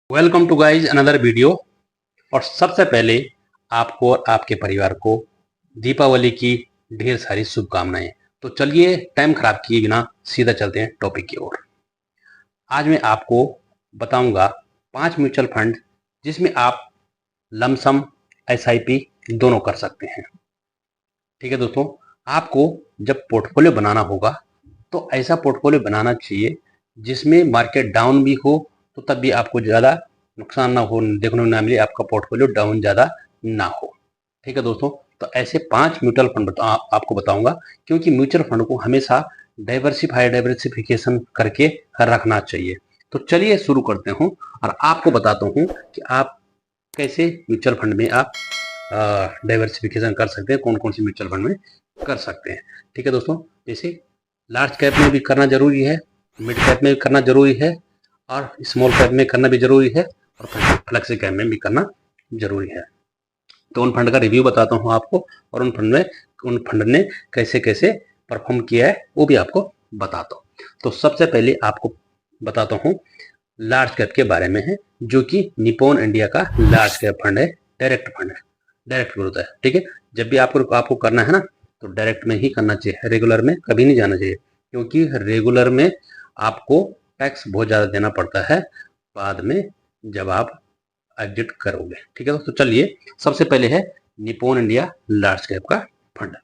Welcome to guys another video. और सबसे पहले आपको और आपके परिवार को दीपावली की ढेर सारी शुभकामनाएं। तो चलिए टाइम खराब किए बिना सीधा चलते हैं टॉपिक की ओर। आज मैं आपको बताऊंगा 5 म्यूचुअल फंड जिसमें आप लमसम एसआईपी दोनों कर सकते हैं। ठीक है दोस्तों, आपको जब पोर्टफोलियो बनाना होगा तो ऐसा पोर्टफोलियो बनाना चाहिए जिसमें मार्केट डाउन भी हो तो तब भी आपको ज़्यादा नुकसान ना हो, देखने को ना मिले आपका पोर्टफोलियो डाउन ज़्यादा ना हो। ठीक है दोस्तों, तो ऐसे 5 म्यूचुअल फंड आपको बताऊंगा, क्योंकि म्यूचुअल फंड को हमेशा डाइवर्सिफिकेशन करके रखना चाहिए। तो चलिए शुरू करते हूँ और आपको बताता हूँ कि आप कैसे म्यूचुअल फंड में आप डाइवर्सिफिकेशन कर सकते हैं, कौन कौन सी म्यूचुअल फंड में कर सकते हैं। ठीक है दोस्तों, जैसे लार्ज कैप में भी करना जरूरी है, मिड कैप में भी करना जरूरी है और स्मॉल कैप में करना भी जरूरी है और फ्लेक्सी कैप में भी करना जरूरी है। तो उन फंड का रिव्यू बताता हूँ आपको और उन फंड ने कैसे कैसे परफॉर्म किया है वो भी आपको बताता हूँ। तो सबसे पहले आपको बताता हूँ लार्ज कैप के बारे में है, जो कि निप्पॉन इंडिया का लार्ज कैप फंड है, डायरेक्ट फंड है, डायरेक्ट ग्रोथ है। ठीक है, जब भी आपको करना है ना तो डायरेक्ट में ही करना चाहिए, रेगुलर में कभी नहीं जाना चाहिए, क्योंकि रेगुलर में आपको टैक्स बहुत ज़्यादा देना पड़ता है बाद में जब आप एग्जिट करोगे। ठीक है, तो चलिए सबसे पहले है निप्पॉन इंडिया लार्ज कैप का फंड।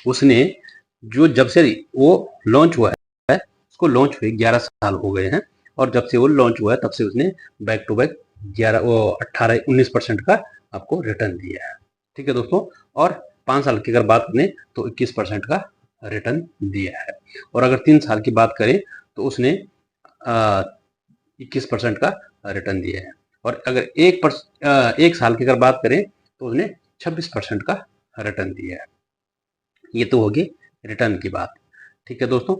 उसने जो जब से वो लॉन्च हुआ है, उसको लॉन्च हुए 11 साल हो गए हैं और जब से वो लॉन्च हुआ है तब से उसने बैक टू बैक 18-19% का आपको रिटर्न दिया है। ठीक है दोस्तों, और 5 साल की अगर बात करें तो 21% का रिटर्न दिया है। और अगर 3 साल की बात करें तो उसने 21% का रिटर्न दिया है। और अगर एक साल की अगर बात करें तो उसने 26% का रिटर्न दिया है। ये तो होगी रिटर्न की बात। ठीक है दोस्तों,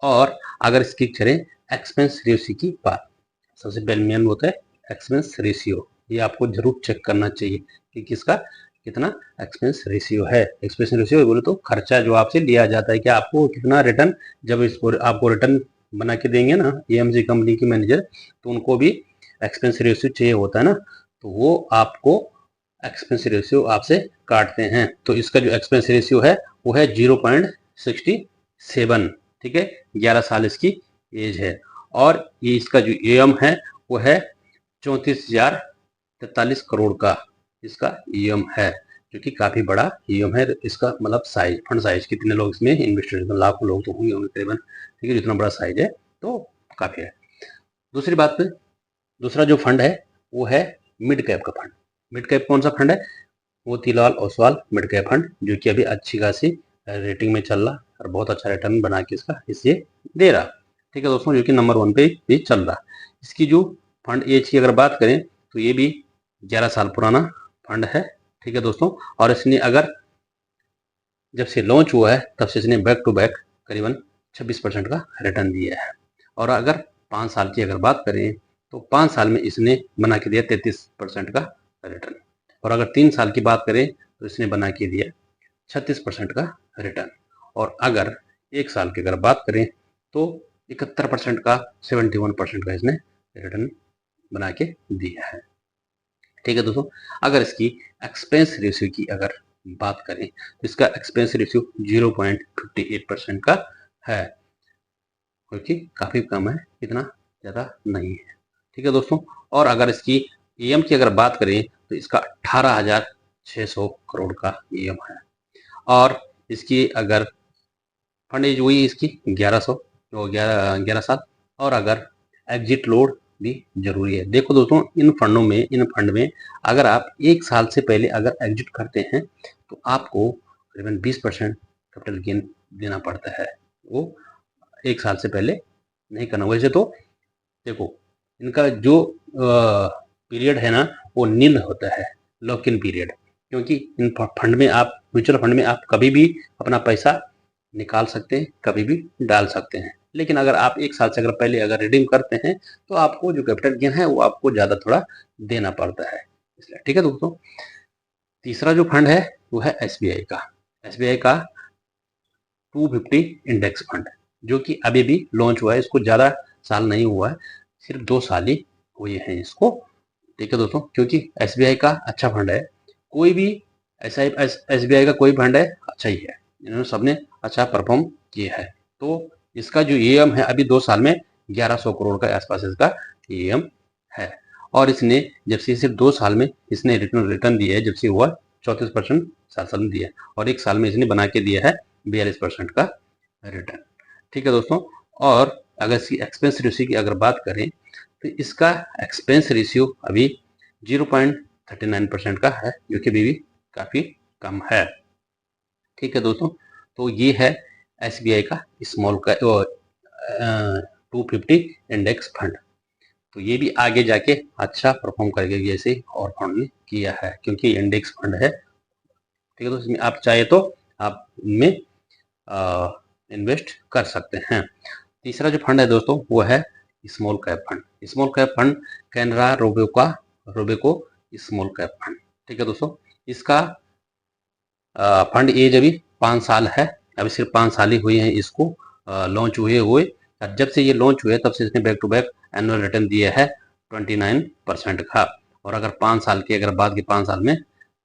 और अगर इसकी करें एक्सपेंस रेशियो की बात, सबसे पहले मेन होता है एक्सपेंस रेशियो। ये आपको जरूर चेक करना चाहिए कि किसका कितना एक्सपेंस रेशियो है। एक्सपेंस रेशियो बोले तो खर्चा जो आपसे लिया जाता है कि आपको कितना रिटर्न, जब इसको आपको रिटर्न बना के देंगे ना एएमसी कंपनी के मैनेजर, तो उनको भी एक्सपेंस रेशियो चाहिए होता है ना, तो वो आपको एक्सपेंस रेशियो आपसे काटते हैं। तो इसका जो एक्सपेंस रेशियो है वो है 0.67। ठीक है, 11 साल इसकी एज है और ये इसका जो एम है वो है 34,043 करोड़ का इसका ईएम है, जो कि काफी बड़ा ईएम है। इसका मतलब साइज, फंड साइज कितने लोग इसमें इन्वेस्टर, लाखों लोग तो होंगे होंगे करीबन। ठीक है, जितना बड़ा साइज है तो काफी है। दूसरी बात, दूसरा जो फंड है वो है मिड कैप का फंड। मिड कैप कौन सा फंड है? Motilal Oswal mid cap fund, जो कि अभी अच्छी खासी रेटिंग में चल रहा और बहुत अच्छा रिटर्न बना के इसका इससे दे रहा। ठीक है दोस्तों, जो कि नंबर 1 पे भी चल रहा। इसकी जो फंड एज की अगर बात करें तो ये भी 11 साल पुराना फंड है। ठीक है दोस्तों, और इसने अगर जब से लॉन्च हुआ है तब से इसने बैक टू बैक करीबन 26% का रिटर्न दिया है। और अगर 5 साल की अगर बात करें तो 5 साल में इसने बना के दिया 33% का रिटर्न। और अगर 3 साल की बात करें तो इसने बना के दिया 36% का रिटर्न। और अगर 1 साल की अगर बात करें तो 71% का, 71% का इसने रिटर्न बना के दिया है। ठीक है दोस्तों, अगर इसकी एक्सपेंस रेशियो की अगर बात करें तो इसका एक्सपेंस रेशियो 0.58% का है, क्योंकि काफी कम है, इतना ज्यादा नहीं है। ठीक है दोस्तों, और अगर इसकी ईएम की अगर बात करें तो इसका 18,600 करोड़ का ईएम है। और इसकी अगर फंड एज हुई इसकी 1100, तो 11 साल। और अगर एग्जिट लोड भी जरूरी है। देखो दोस्तों, इन फंड में अगर आप 1 साल से पहले अगर एग्जिट करते हैं तो आपको करीबन 20% कैपिटल गेन देना पड़ता है। वो 1 साल से पहले नहीं करना। वैसे तो देखो, इनका जो पीरियड है ना वो नील होता है, लॉक इन पीरियड, क्योंकि इन फंड में आप, म्यूचुअल फंड में आप कभी भी अपना पैसा निकाल सकते हैं, कभी भी डाल सकते हैं। लेकिन अगर आप 1 साल से अगर पहले अगर रिडीम करते हैं तो आपको जो कैपिटल गेन है वो आपको ज़्यादा थोड़ा देना पड़ता है, इसलिए। ठीक है दोस्तों, तीसरा जो फंड है वो है एसबीआई का। एसबीआई का 250 इंडेक्स फंड, जो कि अभी भी लॉन्च हुआ है, इसको ज़्यादा साल नहीं हुआ है, सिर्फ 2 साल ही हुए हैं इसको। ठीक है दोस्तों, क्योंकि एसबीआई का अच्छा फंड है, कोई भी एसबीआई का कोई फंड है अच्छा ही है, इन्होंने सबने अच्छा परफॉर्म किया है। तो इसका जो ईएम है अभी 2 साल में 1100 करोड़ का आसपास इसका ईएम है। और इसने जब से सिर्फ 2 साल में इसने रिटर्न दिया है, जब से हुआ 34% 7 साल में दिया है, और 1 साल में इसने बना के दिया है 42% का रिटर्न। ठीक है दोस्तों, और अगर इसकी एक्सपेंस रेशियो की अगर बात करें तो इसका एक्सपेंस रेशियो अभी 0.39% का है, जो कि अभी भी काफ़ी कम है। ठीक है दोस्तों, तो ये है एसबीआई का स्मॉल का 250 इंडेक्स फंड। तो ये भी आगे जाके अच्छा परफॉर्म करेगा जैसे और फंड ने किया है, क्योंकि इंडेक्स फंड है। ठीक है दोस्तों, इसमें आप चाहे तो आप इनमें इन्वेस्ट कर सकते हैं। तीसरा जो फंड है दोस्तों वो है small cap fund. Small cap fund Canara Robeco small cap fund. ठीक है दोस्तों, इसका फंड एज अभी 5 साल है, अभी सिर्फ 5 साल ही हुए हैं इसको लॉन्च हुए। जब से ये लॉन्च हुए तब से इसने back to back annual return दिया है 29% का। और अगर 5 साल की अगर बात की 5 साल में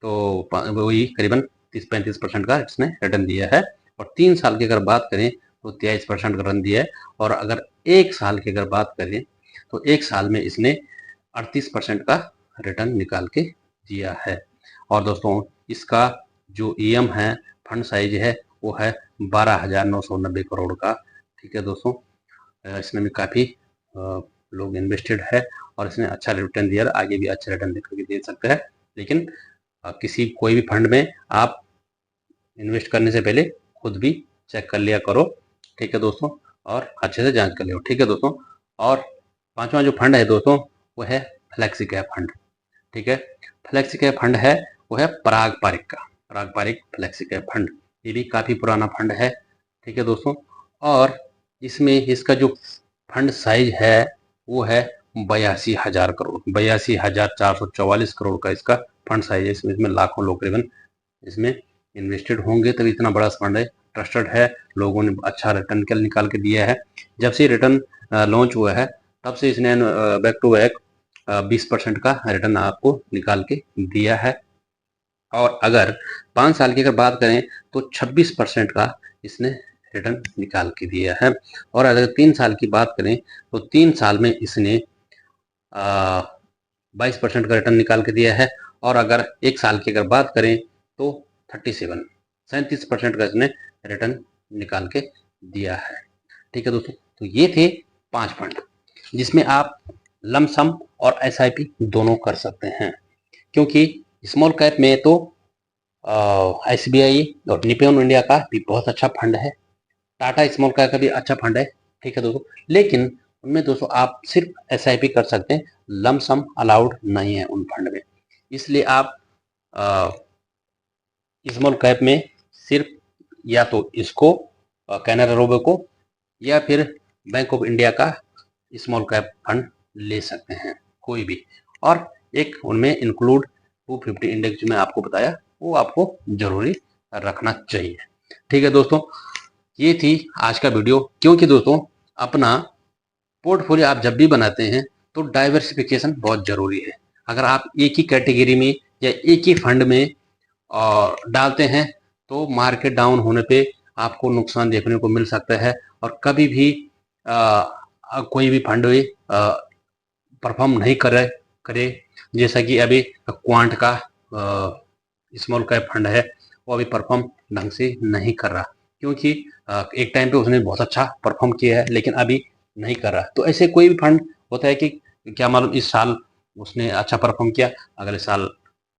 तो वही करीबन 30-35% का इसने रिटर्न दिया है। और 3 साल की अगर बात करें तो 23% का रिटर्न दिया है। और अगर 1 साल की अगर बात करें तो 1 साल में इसने 38% का रिटर्न निकाल के दिया है। और दोस्तों इसका जो ईएम है, फंड साइज है, वो है 12,990 करोड़ का। ठीक है दोस्तों, इसमें भी काफ़ी लोग इन्वेस्टेड है और इसने अच्छा रिटर्न दिया, आगे भी अच्छा रिटर्न देकर दे सकते हैं। लेकिन किसी कोई भी फंड में आप इन्वेस्ट करने से पहले खुद भी चेक कर लिया करो। ठीक है दोस्तों, और अच्छे से जांच कर लियो। ठीक है दोस्तों, और 5वां जो फंड है दोस्तों वो है फ्लेक्सी कैप फंड। ठीक है, फ्लेक्सी कैप फंड है वो है पराग पारिक फ्लेक्सी कैप फंड। ये भी काफ़ी पुराना फंड है। ठीक है दोस्तों, और इसमें इसका जो फंड साइज है वो है 82,000 करोड़, 82,444 करोड़ का इसका फंड साइज है। इसमें लाखों लोग करीबन इसमें इन्वेस्टेड होंगे, तभी इतना बड़ा फंड है, ट्रस्टेड है, लोगों ने अच्छा रिटर्न निकाल के दिया है। जब से रिटर्न लॉन्च हुआ है तब से इसने बैक टू बैक 20% का रिटर्न आपको निकाल के दिया है। और अगर 5 साल की अगर बात करें तो 26% का इसने रिटर्न निकाल के दिया है। और अगर 3 साल की बात करें तो 3 साल में इसने 22% का रिटर्न निकाल के दिया है। और अगर 1 साल की अगर बात करें तो 37% का इसने रिटर्न निकाल के दिया है। ठीक है दोस्तों, तो ये थे 5 फंड जिसमें आप लमसम और एसआईपी दोनों कर सकते हैं। क्योंकि स्मॉल कैप में तो एसबीआई और निपॉन इंडिया का भी बहुत अच्छा फंड है, टाटा स्मॉल कैप का भी अच्छा फंड है। ठीक है दोस्तों, लेकिन उनमें दोस्तों आप सिर्फ एसआईपी कर सकते हैं, लमसम अलाउड नहीं है उन फंड में। इसलिए आप स्मॉल कैप में सिर्फ या तो इसको कैनरा रोबेको या फिर बैंक ऑफ इंडिया का स्मॉल कैप फंड ले सकते हैं कोई भी। और एक उनमें इंक्लूड 250 इंडेक्स जो मैं आपको बताया वो आपको जरूरी रखना चाहिए। ठीक है दोस्तों, ये थी आज का वीडियो। क्योंकि दोस्तों अपना पोर्टफोलियो आप जब भी बनाते हैं तो डाइवर्सिफिकेशन बहुत जरूरी है। अगर आप एक ही कैटेगरी में या एक ही फंड में डालते हैं तो मार्केट डाउन होने पे आपको नुकसान देखने को मिल सकता है। और कभी भी कोई भी फंड परफॉर्म नहीं करे, जैसा कि अभी क्वांट का स्मॉल कैप फंड है वो अभी परफॉर्म ढंग से नहीं कर रहा, क्योंकि एक टाइम पे उसने बहुत अच्छा परफॉर्म किया है लेकिन अभी नहीं कर रहा। तो ऐसे कोई भी फंड होता है कि क्या मालूम इस साल उसने अच्छा परफॉर्म किया, अगले साल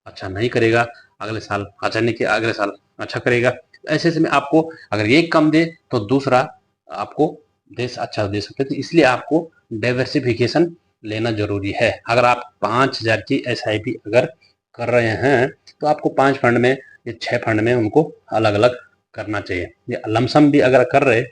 अच्छा नहीं करेगा, अगले साल अच्छा नहीं किया, अगले साल अच्छा करेगा। ऐसे में आपको अगर ये कम दे तो दूसरा आपको देश अच्छा दे सकते, तो इसलिए आपको डाइवर्सिफिकेशन लेना जरूरी है। अगर आप 5,000 की एसआईपी अगर कर रहे हैं तो आपको 5 फंड में या 6 फंड में उनको अलग अलग करना चाहिए। ये लमसम भी अगर कर रहे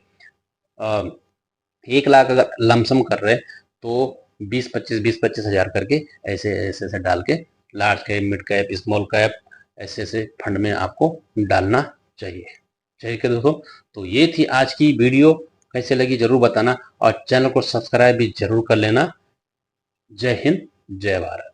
1 लाख अगर लमसम कर रहे तो 20-25 हज़ार करके ऐसे डाल के large cap, mid cap, small cap ऐसे फंड में आपको डालना चाहिए। ठीक है दोस्तों, तो ये थी आज की वीडियो, कैसे लगी जरूर बताना और चैनल को सब्सक्राइब भी जरूर कर लेना। जय हिंद, जय भारत।